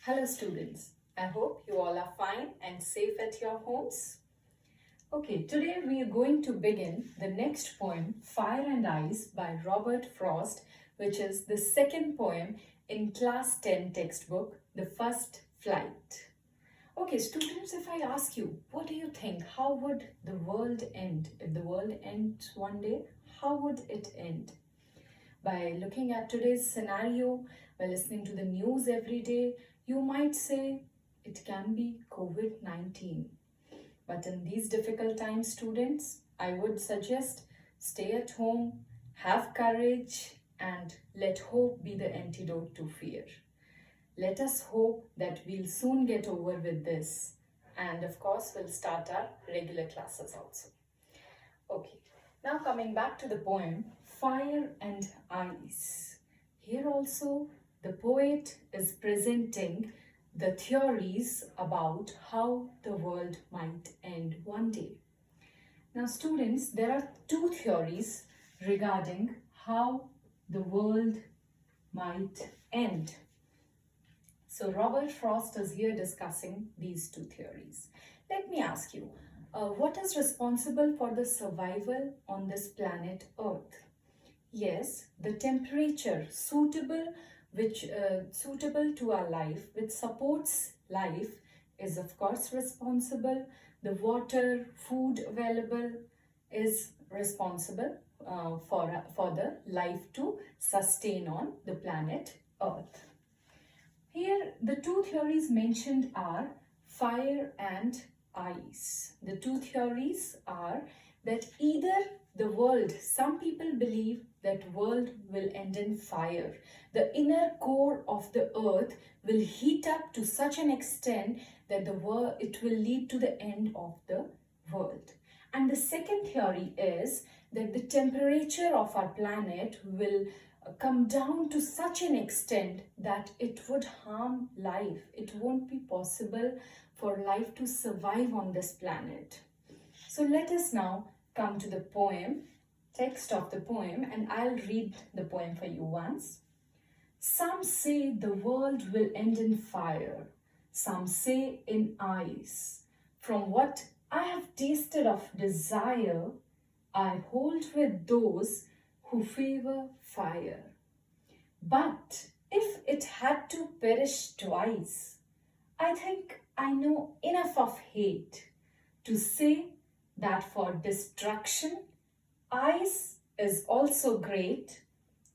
Hello students, I hope you all are fine and safe at your homes. Okay, today we are going to begin the next poem, Fire and Ice by Robert Frost, which is the second poem in Class 10 textbook, The First Flight. Okay, students, if I ask you, what do you think? How would the world end? If the world ends one day, how would it end? By looking at today's scenario, by listening to the news every day, you might say it can be COVID-19. But in these difficult times, students, I would suggest stay at home, have courage, and let hope be the antidote to fear. Let us hope that we'll soon get over with this. And of course, we'll start our regular classes also. Okay, now coming back to the poem, Fire and Ice. Here also, the poet is presenting the theories about how the world might end one day. Now students, there are two theories regarding how the world might end. So Robert Frost is here discussing these two theories. Let me ask you, what is responsible for the survival on this planet Earth? Yes, the temperature suitable to our life, which supports life, is of course responsible. The water, food available is responsible for the life to sustain on the planet Earth. Here, the two theories mentioned are fire and ice. The two theories are that either the world, some people believe that world will end in fire. The inner core of the earth will heat up to such an extent that it will lead to the end of the world. And the second theory is that the temperature of our planet will come down to such an extent that it would harm life. It won't be possible for life to survive on this planet. So let us now come to the poem, text of the poem, and I'll read the poem for you once. Some say the world will end in fire, some say in ice. From what I have tasted of desire, I hold with those who favor fire. But if it had to perish twice, I think I know enough of hate to say that for destruction, ice is also great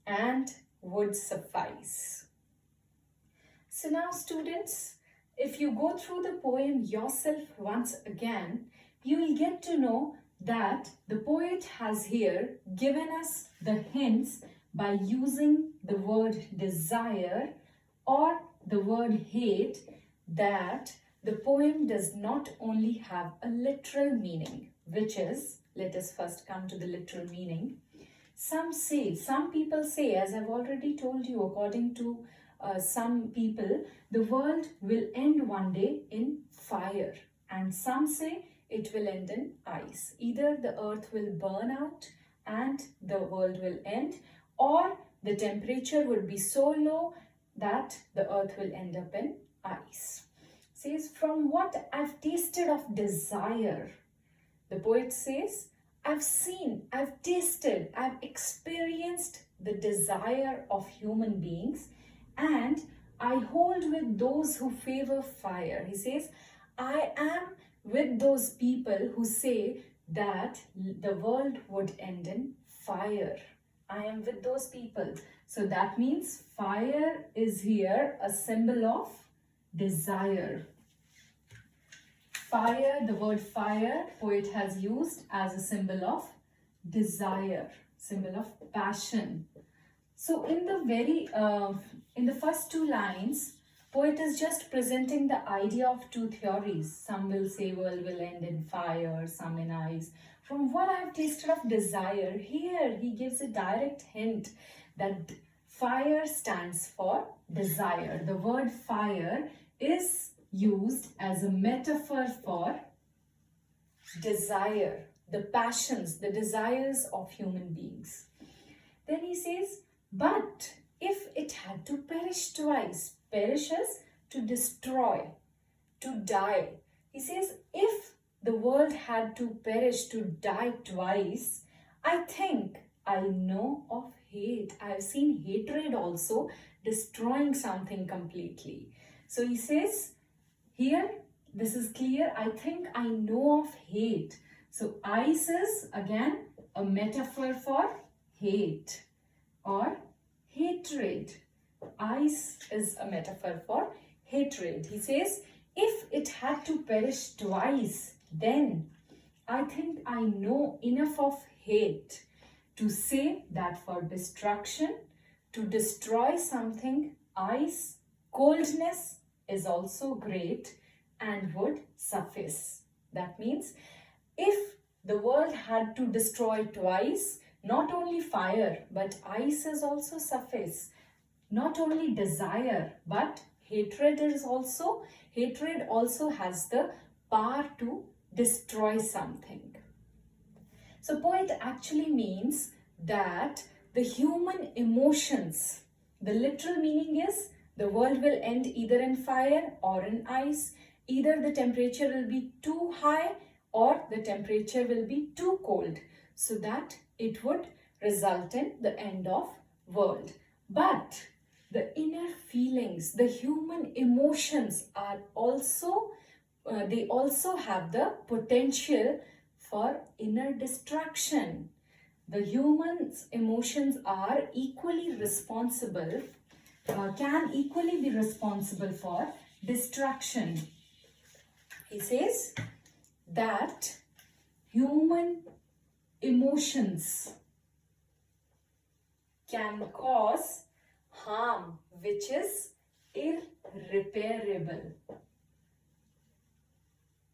and would suffice. So now students, if you go through the poem yourself once again, you will get to know that the poet has here given us the hints by using the word desire or the word hate, that the poem does not only have a literal meaning, which is, let us first come to the literal meaning. Some people say, as I've already told you, according to some people, the world will end one day in fire, and some say it will end in ice. Either the earth will burn out and the world will end, or the temperature will be so low that the earth will end up in ice. Says, from what I've tasted of desire, the poet says, I've seen, I've tasted, I've experienced the desire of human beings, and I hold with those who favor fire. He says, I am with those people who say that the world would end in fire. I am with those people. So that means fire is here a symbol of desire. Fire, the word fire, poet has used as a symbol of desire, symbol of passion. So in the first two lines, poet is just presenting the idea of two theories. Some will say world will end in fire, some in ice. From what I have tasted of desire, here he gives a direct hint that fire stands for desire. The word fire is used as a metaphor for desire, the passions, the desires of human beings. Then he says, but if it had to perish twice, perishes to destroy, to die. He says, if the world had to perish, to die twice, I think I know of hate. I've seen hatred also destroying something completely. So he says, here, this is clear. I think I know of hate. So ice is again a metaphor for hate or hatred. Ice is a metaphor for hatred. He says, if it had to perish twice, then I think I know enough of hate to say that for destruction, to destroy something, ice, coldness is also great and would suffice. That means if the world had to destroy twice, not only fire but ice is also suffice. Not only desire but hatred also has the power to destroy something. So poet actually means that the human emotions, the literal meaning is the world will end either in fire or in ice. Either the temperature will be too high or the temperature will be too cold, so that it would result in the end of world. But the inner feelings, the human emotions are also, they also have the potential for inner destruction. The human's emotions are equally responsible, can equally be responsible for destruction. He says that human emotions can cause harm which is irreparable.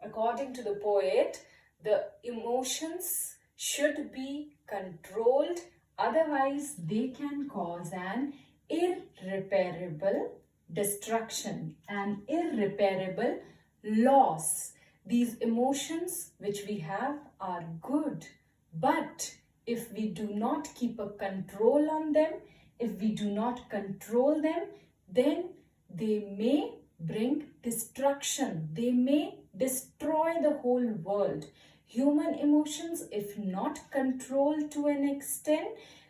According to the poet, the emotions should be controlled, otherwise they can cause an irreparable destruction, an irreparable loss. These emotions which we have are good, but if we do not keep a control on them, if we do not control them, then they may bring destruction. They may destroy the whole world. Human emotions, if not controlled to an extent,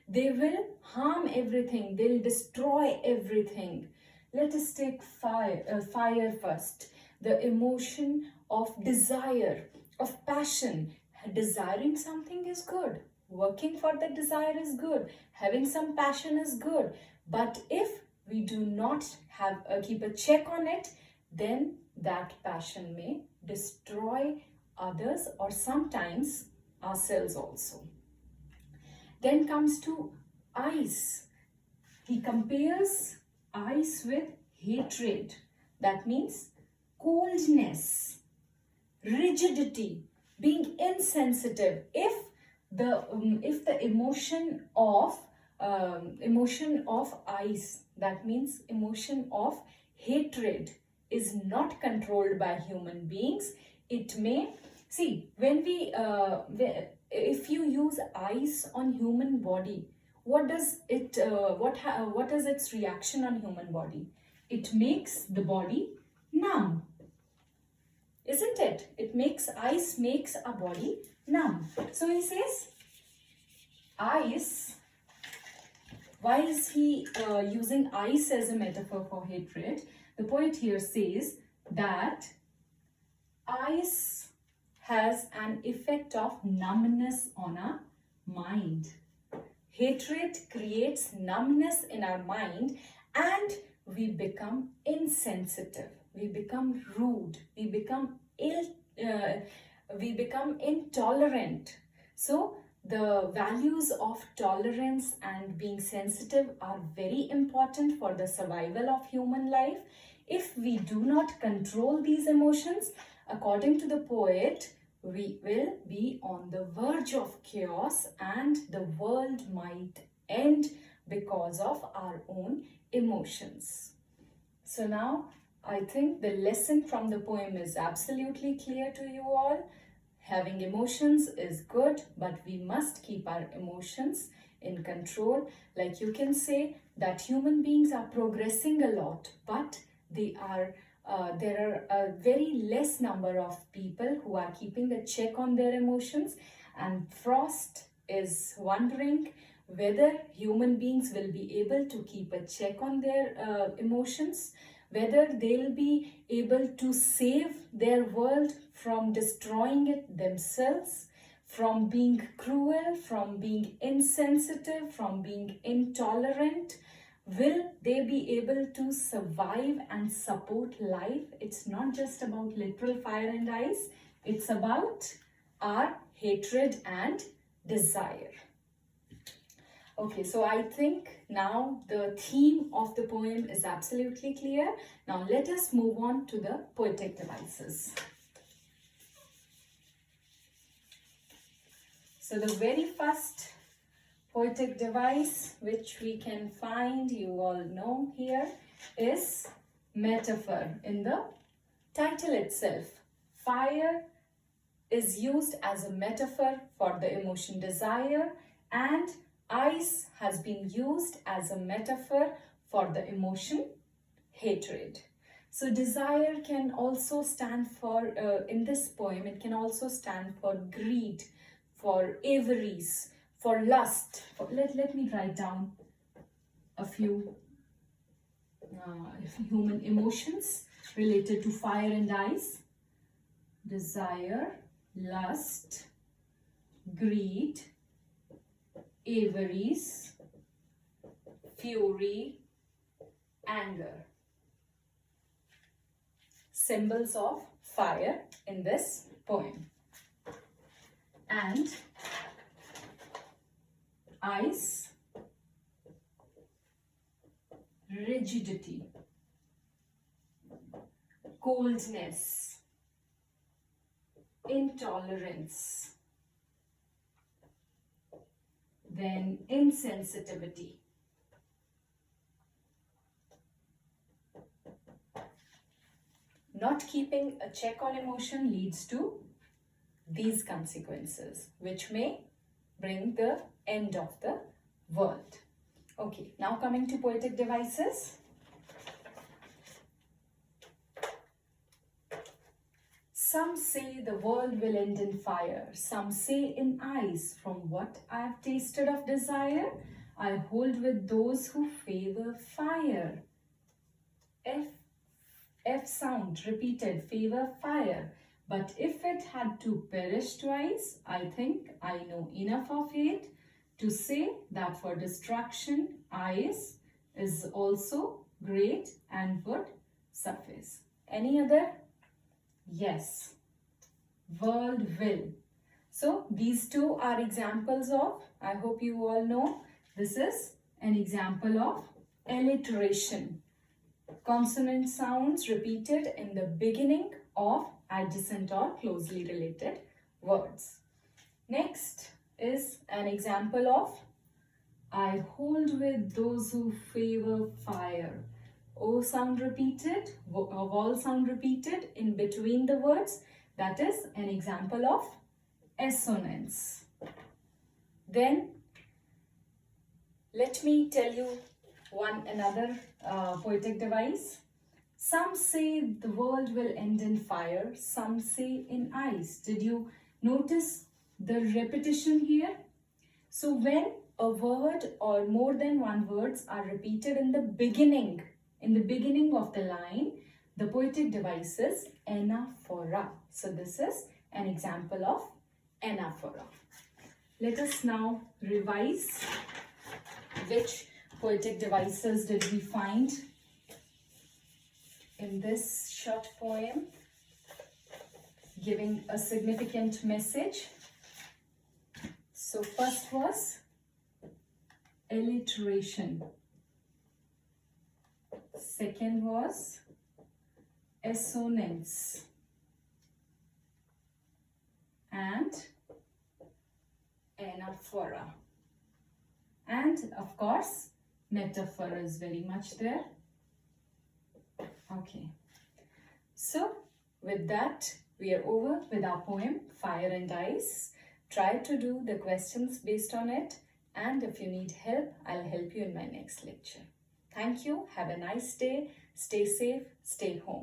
they will harm everything. They'll destroy everything. Let us take fire first. The emotion of desire, of passion. Desiring something is good. Working for the desire is good. Having some passion is good. But if we do not have keep a check on it, then that passion may destroy others or sometimes ourselves also. Then comes to ice. He compares ice with hatred. That means coldness, rigidity, being insensitive. If the emotion of ice, that means emotion of hatred, is not controlled by human beings, it may see when we if you use ice on human body, what does it what is its reaction on human body? It makes the body numb, isn't it? Ice makes a body numb. So he says ice. Why is he using ice as a metaphor for hatred? The poet here says that ice has an effect of numbness on our mind. Hatred creates numbness in our mind and we become insensitive. We become rude. We become intolerant. So the values of tolerance and being sensitive are very important for the survival of human life. If we do not control these emotions, according to the poet, we will be on the verge of chaos and the world might end because of our own emotions. So now I think the lesson from the poem is absolutely clear to you all. Having emotions is good, but we must keep our emotions in control. Like you can say that human beings are progressing a lot, but there are a very less number of people who are keeping a check on their emotions, and Frost is wondering whether human beings will be able to keep a check on their emotions, whether they'll be able to save their world from destroying it themselves, from being cruel, from being insensitive, from being intolerant. Will they be able to survive and support life? It's not just about literal fire and ice, it's about our hatred and desire. Okay, so I think now the theme of the poem is absolutely clear. Now let us move on to the poetic devices. So the very first poetic device which we can find, you all know here, is metaphor. In the title itself, fire is used as a metaphor for the emotion desire, and ice has been used as a metaphor for the emotion hatred. So desire can also stand for, in this poem, it can also stand for greed, for avarice, for lust. Let me write down a few human emotions related to fire and ice. Desire, lust, greed, avarice, fury, anger. Symbols of fire in this poem. And ice, rigidity, coldness, intolerance, then insensitivity. Not keeping a check on emotion leads to these consequences, which may bring the end of the world. Okay, now coming to poetic devices. Some say the world will end in fire, some say in ice. From what I have tasted of desire, I hold with those who favor fire. F sound repeated, favor fire. But if it had to perish twice, I think I know enough of it to say that for destruction, ice is also great and would suffice. Any other? Yes. World will. So these two are examples of, I hope you all know, this is an example of alliteration. Consonant sounds repeated in the beginning of adjacent or closely related words. Next is an example of I hold with those who favor fire. O sound repeated, vowel sound repeated in between the words. That is an example of assonance. Then let me tell you another poetic device. Some say the world will end in fire, some say in ice. Did you notice the repetition here? So when a word or more than one words are repeated in the beginning of the line, the poetic device is anaphora. So this is an example of anaphora. Let us now revise which poetic devices did we find in this short poem giving a significant message. So first was alliteration. Second was assonance. And anaphora. And of course, metaphor is very much there. Okay. So with that, we are over with our poem, Fire and Ice. Try to do the questions based on it. And if you need help, I'll help you in my next lecture. Thank you. Have a nice day. Stay safe. Stay home.